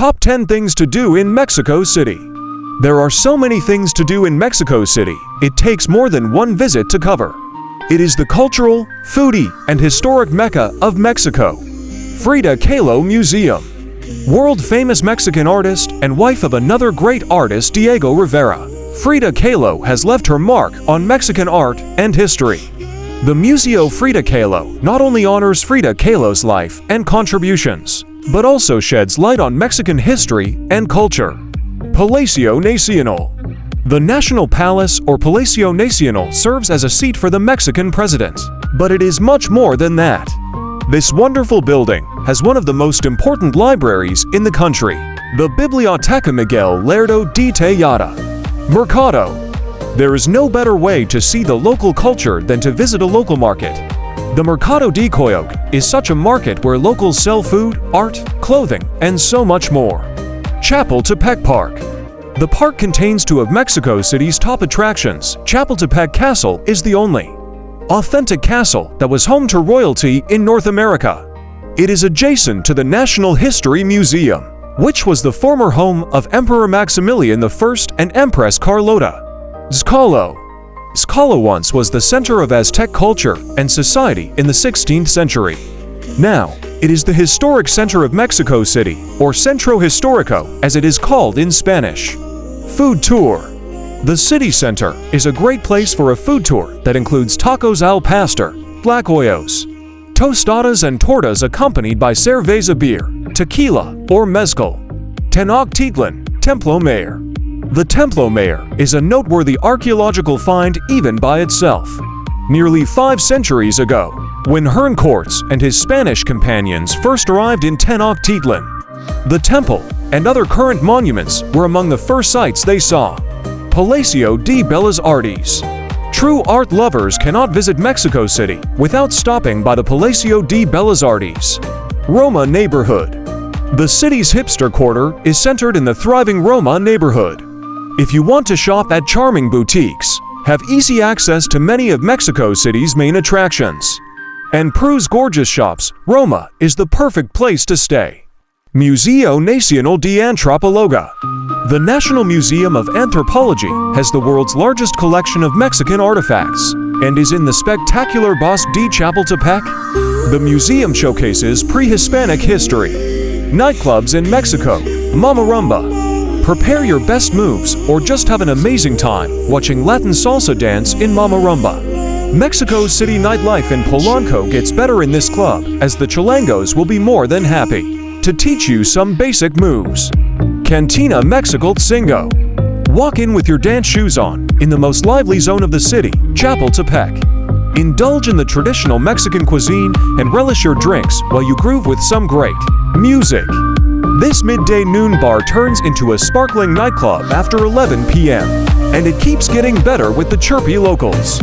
Top 10 things to do in Mexico City. There are so many things to do in Mexico City, it takes more than one visit to cover. It is the cultural, foodie, and historic mecca of Mexico. Frida Kahlo Museum. World-famous Mexican artist and wife of another great artist, Diego Rivera, Frida Kahlo has left her mark on Mexican art and history. The Museo Frida Kahlo not only honors Frida Kahlo's life and contributions, but also sheds light on Mexican history and culture. Palacio Nacional. The National Palace or Palacio Nacional serves as a seat for the Mexican president, but it is much more than that. This wonderful building has one of the most important libraries in the country, the Biblioteca Miguel Lerdo de Tejada. Mercado. There is no better way to see the local culture than to visit a local market. The Mercado de Coyoc is such a market where locals sell food, art, clothing, and so much more. Chapultepec Park. The park contains two of Mexico City's top attractions. Chapultepec Castle is the only authentic castle that was home to royalty in North America. It is adjacent to the National History Museum, which was the former home of Emperor Maximilian I and Empress Carlota. Xcalo. Xcalo once was the center of Aztec culture and society in the 16th century. Now, it is the historic center of Mexico City, or Centro Histórico as it is called in Spanish. Food tour. The city center is a great place for a food tour that includes tacos al pastor, black hoyos, tostadas and tortas accompanied by cerveza beer, tequila, or mezcal. Tenochtitlan, Templo Mayor. The Templo Mayor is a noteworthy archaeological find even by itself. Nearly 5 centuries ago, when Hern Cortes and his Spanish companions first arrived in Tenochtitlan, the temple and other current monuments were among the first sights they saw. Palacio de Bellas Artes. True art lovers cannot visit Mexico City without stopping by the Palacio de Bellas Artes. Roma neighborhood. The city's hipster quarter is centered in the thriving Roma neighborhood. If you want to shop at charming boutiques, have easy access to many of Mexico City's main attractions, and peruse gorgeous shops, Roma is the perfect place to stay. Museo Nacional de Antropología. The National Museum of Anthropology has the world's largest collection of Mexican artifacts and is in the spectacular Bosque de Chapultepec. The museum showcases pre-Hispanic history, nightclubs in Mexico, Mama Rumba. Prepare your best moves or just have an amazing time watching Latin salsa dance in Mama Rumba. Mexico City nightlife in Polanco gets better in this club, as the Chilangos will be more than happy to teach you some basic moves. Cantina Mexicalcingo. Walk in with your dance shoes on in the most lively zone of the city, Chapultepec. Indulge in the traditional Mexican cuisine and relish your drinks while you groove with some great music. This midday noon bar turns into a sparkling nightclub after 11 p.m., and it keeps getting better with the chirpy locals.